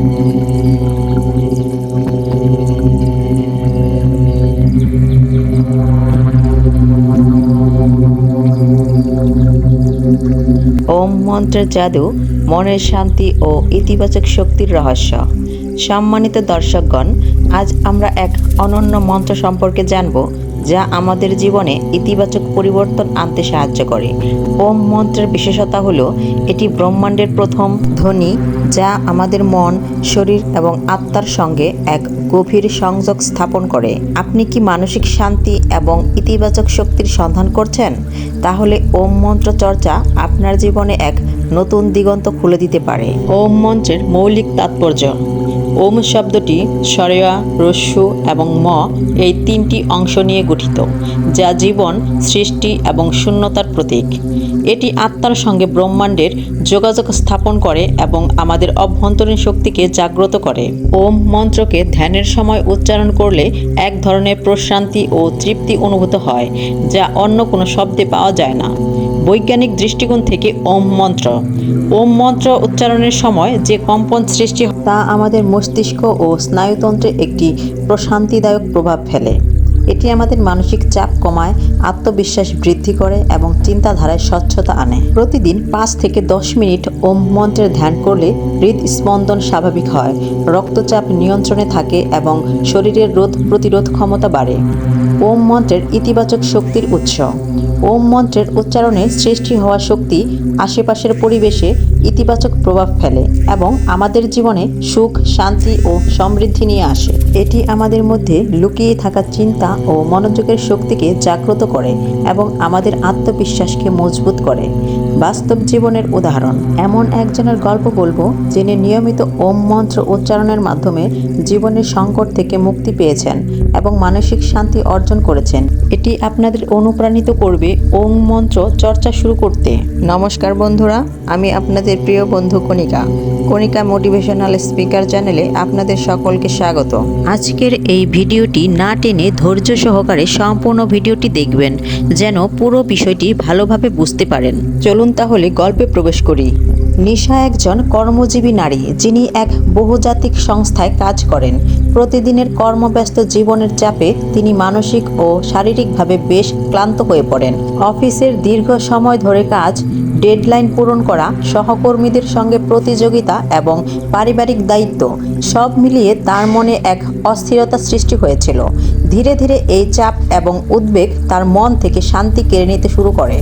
ওম মন্ত্রের জাদু, মনের শান্তি ও ইতিবাচক শক্তির রহস্য। সম্মানিত দর্শকগণ, আজ আমরা এক অনন্য মন্ত্র সম্পর্কে জানব যা আমাদের জীবনে ইতিবাচক পরিবর্তন আনতে সাহায্য করে। ওম মন্ত্রের বিশেষতা হলো এটি ব্রহ্মাণ্ডের প্রথম ধ্বনি, যা আমাদের মন, শরীর এবং আত্মার সঙ্গে এক গভীর সংযোগ স্থাপন করে। আপনি কি মানসিক শান্তি এবং ইতিবাচক শক্তির সন্ধান করছেন? তাহলে ওম মন্ত্র চর্চা আপনার জীবনে এক নতুন দিগন্ত খুলে দিতে পারে। ওম মন্ত্রের মৌলিক তাৎপর্য। ওম শব্দটি স্বরয়া, রস্যু এবং ম এই তিনটি অংশ নিয়ে গঠিত, যা জীবন, সৃষ্টি এবং শূন্যতার প্রতীক। এটি আত্মার সঙ্গে ব্রহ্মাণ্ডের যোগাযোগ স্থাপন করে এবং আমাদের অভ্যন্তরীণ শক্তিকে জাগ্রত করে। ওম মন্ত্রকে ধ্যানের সময় উচ্চারণ করলে এক ধরনের প্রশান্তি ও তৃপ্তি অনুভূত হয়, যা অন্য কোনো শব্দে পাওয়া যায় না। বৈজ্ঞানিক দৃষ্টিকোণ থেকে ওম মন্ত্র উচ্চারণের সময় যে কম্পন সৃষ্টি হয় তা আমাদের মস্তিষ্ক ও স্নায়ুতন্ত্রে একটি প্রশান্তিদায়ক প্রভাব ফেলে। এটি আমাদের মানসিক চাপ কমায়, আত্মবিশ্বাস বৃদ্ধি করে এবং চিন্তাধারায় স্বচ্ছতা আনে। প্রতিদিন 5 থেকে 10 মিনিট ওম মন্ত্রের ধ্যান করলে হৃদস্পন্দন স্বাভাবিক হয়, রক্তচাপ নিয়ন্ত্রণে থাকে এবং শরীরের রোগ প্রতিরোধ ক্ষমতা বাড়ে। ওম মন্ত্রের ইতিবাচক শক্তির উৎস। ওম মন্ত্রের উচ্চারণে সৃষ্টি হওয়া শক্তি আশেপাশের পরিবেশে ইতিবাচক প্রভাব ফেলে এবং আমাদের জীবনে সুখ, শান্তি ও সমৃদ্ধি নিয়ে আসে। এটি আমাদের মধ্যে লুকিয়ে থাকা চিন্তা ও মনোযোগের শক্তিকে জাগ্রত করে এবং আমাদের আত্মবিশ্বাসকে মজবুত করে। বাস্তব জীবনের উদাহরণ। এমন একজনের গল্প বলবো যিনি নিয়মিত ওম মন্ত্র উচ্চারণের মাধ্যমে জীবনের সংকট থেকে মুক্তি পেয়েছেন এবং মানসিক শান্তি অর্জন করেছেন। এটি আপনাদের অনুপ্রাণিত করবে ওম মন্ত্র চর্চা শুরু করতে। নমস্কার বন্ধুরা, আমি আপনাদের প্রিয় বন্ধু কণিকা মোটিভেশনাল স্পিকার চ্যানেলে আপনাদের সকলকে স্বাগত। আজকের এই ভিডিওটি না টেনে ধৈর্য সহকারে সম্পূর্ণ ভিডিওটি দেখবেন, যেন পুরো বিষয়টি ভালোভাবে বুঝতে পারেন। চলুন তাহলে গল্পে প্রবেশ করি। নিশা একজন কর্মজীবী নারী, যিনি এক বহুজাতিক সংস্থায় কাজ করেন। প্রতিদিনের কর্মব্যস্ত জীবনের চাপে তিনি মানসিক ও শারীরিকভাবে বেশ ক্লান্ত হয়ে পড়েন। অফিসের দীর্ঘ সময় ধরে কাজ, ডেডলাইন পূরণ করা, সহকর্মীদের সঙ্গে প্রতিযোগিতা এবং পারিবারিক দায়িত্ব সব মিলিয়ে তার মনে এক অস্থিরতা সৃষ্টি হয়েছিল। ধীরে ধীরে এই চাপ এবং উদ্বেগ তার মন থেকে শান্তি কেড়ে নিতে শুরু করে।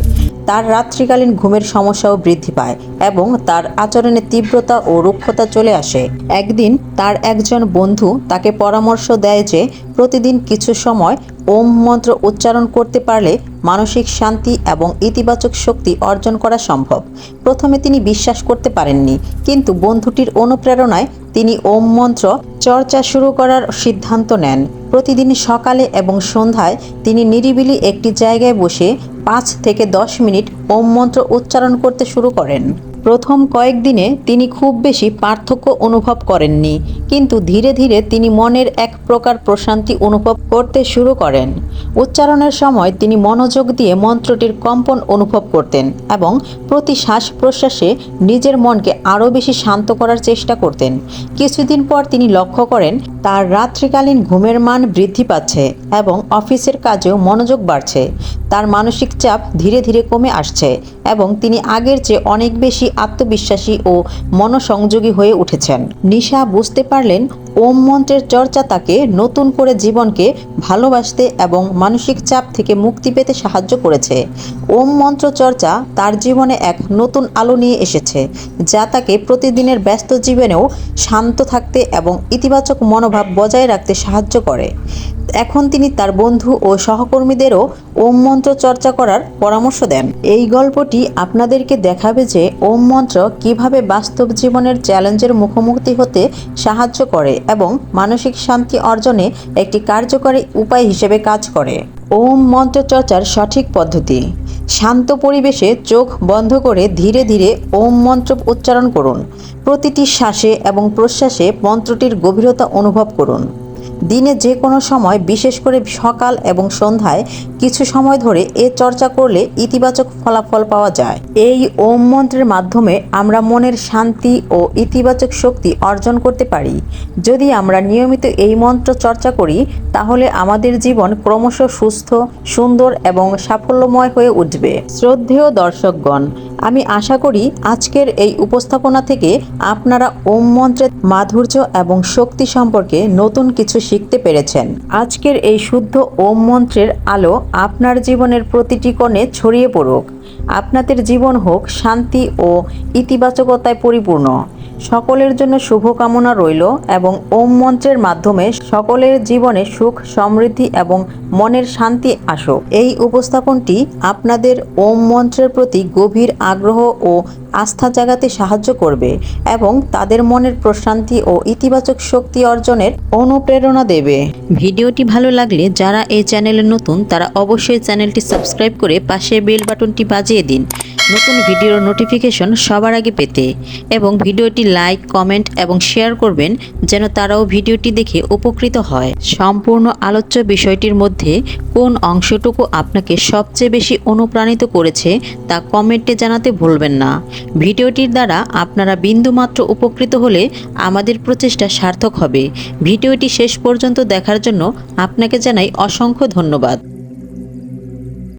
তার রাত্রিকালীন ঘুমের সমস্যাও বৃদ্ধি পায় এবং তার আচরণে তীব্রতা ও রুক্ষতা চলে আসে। একদিন তার একজন বন্ধু তাকে পরামর্শ দেয় যে প্রতিদিন কিছু সময় ওম মন্ত্র উচ্চারণ করতে পারলে মানসিক শান্তি এবং ইতিবাচক শক্তি অর্জন করা সম্ভব। প্রথমে তিনি বিশ্বাস করতে পারেননি, কিন্তু বন্ধুটির অনুপ্রেরণায় তিনি ওম মন্ত্র চর্চা শুরু করার সিদ্ধান্ত নেন। প্রতিদিন সকালে এবং সন্ধ্যায় তিনি নিরিবিলি একটি জায়গায় বসে 5 থেকে 10 মিনিট ওম মন্ত্র উচ্চারণ করতে শুরু করেন। প্রথম কয়েকদিনে তিনি খুব বেশি পার্থক্য অনুভব করেননি, কিন্তু ধীরে ধীরে তিনি মনের এক প্রকার প্রশান্তি অনুভব করতে শুরু করেন। উচ্চারণের সময় তিনি মনোযোগ দিয়ে মন্ত্রটির কম্পন অনুভব করতেন এবং প্রতি শ্বাস প্রশ্বাসে নিজের মনকে আরও বেশি শান্ত করার চেষ্টা করতেন। কিছুদিন পর তিনি লক্ষ্য করেন তার রাত্রিকালীন ঘুমের মান বৃদ্ধি পাচ্ছে এবং অফিসের কাজেও মনোযোগ বাড়ছে। তার মানসিক চাপ ধীরে ধীরে কমে আসছে এবং তিনি আগের চেয়ে অনেক বেশি আত্মবিশ্বাসী ও মনোসংযোগী হয়ে উঠেছেন। নিশা বুঝতে পারলেন ওম মন্ত্রের চর্চা তাকে নতুন করে জীবনকে ভালোবাসতে এবং মানসিক চাপ থেকে মুক্তি পেতে সাহায্য করেছে। ওম মন্ত্র চর্চা তার জীবনে এক নতুন আলো নিয়ে এসেছে, যা তাকে প্রতিদিনের ব্যস্ত জীবনেও শান্ত থাকতে এবং ইতিবাচক মনোভাব বজায় রাখতে সাহায্য করে। এখন তিনি তার বন্ধু ও সহকর্মীদেরও ওম মন্ত্র চর্চা করার পরামর্শ দেন। এই গল্পটি আপনাদেরকে দেখাবে যে ওম মন্ত্র কিভাবে বাস্তব জীবনের চ্যালেঞ্জের মুখোমুখি হতে সাহায্য করে এবং মানসিক শান্তি অর্জনে একটি কার্যকরী উপায় হিসেবে কাজ করে। ওম মন্ত্র চর্চার সঠিক পদ্ধতি। শান্ত পরিবেশে চোখ বন্ধ করে ধীরে ধীরে ওম মন্ত্র উচ্চারণ করুন। প্রতিটি শ্বাসে এবং প্রশ্বাসে মন্ত্রটির গভীরতা অনুভব করুন। দিনে যে কোনো সময়, বিশেষ করে সকাল এবং সন্ধ্যায় কিছু সময় ধরে এ চর্চা করলে ইতিবাচক ফলাফল পাওয়া যায়। এই ওম মন্ত্রের মাধ্যমে আমরা মনের শান্তি ও ইতিবাচক শক্তি অর্জন করতে পারি। যদি আমরা নিয়মিত এই মন্ত্র চর্চা করি তাহলে আমাদের জীবন ক্রমশ সুস্থ, সুন্দর এবং সাফল্যময় হয়ে উঠবে। শ্রদ্ধেয় দর্শকগণ, আমি আশা করি আজকের এই উপস্থাপনা থেকে আপনারা ওম মন্ত্রের মাধুর্য এবং শক্তি সম্পর্কে নতুন কিছু শিখতে পেরেছেন। আজকের এই শুদ্ধ ওম মন্ত্রের আলো আপনার জীবনের প্রতিটি কোণে ছড়িয়ে পড়ুক। আপনাদের জীবন হোক শান্তি ও ইতিবাচকতায় পরিপূর্ণ। সকলের জন্য শুভকামনা রইল এবং ওম মন্ত্রের মাধ্যমে সকলের জীবনে সুখ, সমৃদ্ধি এবং মনের শান্তি আসুক। এই উপস্থাপনটি আপনাদের ওম মন্ত্রের প্রতি গভীর আগ্রহ ও আস্থা জাগাতে সাহায্য করবে এবং তাদের মনের প্রশান্তি ও ইতিবাচক শক্তি অর্জনের অনুপ্রেরণা দেবে। ভিডিওটি ভালো লাগলে যারা এই চ্যানেলে নতুন তারা অবশ্যই চ্যানেলটি সাবস্ক্রাইব করে পাশে বেল বাটনটি বাজিয়ে দিন নতুন ভিডিওর নোটিফিকেশন সবার আগে পেতে, এবং ভিডিওটি লাইক, কমেন্ট এবং শেয়ার করবেন যেন তারাও ভিডিওটি দেখে উপকৃত হয়। সম্পূর্ণ আলোচ্য বিষয়টির মধ্যে কোন অংশটুকু আপনাকে সবচেয়ে বেশি অনুপ্রাণিত করেছে তা কমেন্টে জানাতে ভুলবেন না। ভিডিওটির দ্বারা আপনারা বিন্দুমাত্র উপকৃত হলে আমাদের প্রচেষ্টা সার্থক হবে। ভিডিওটি শেষ পর্যন্ত দেখার জন্য আপনাকে জানাই অসংখ্য ধন্যবাদ।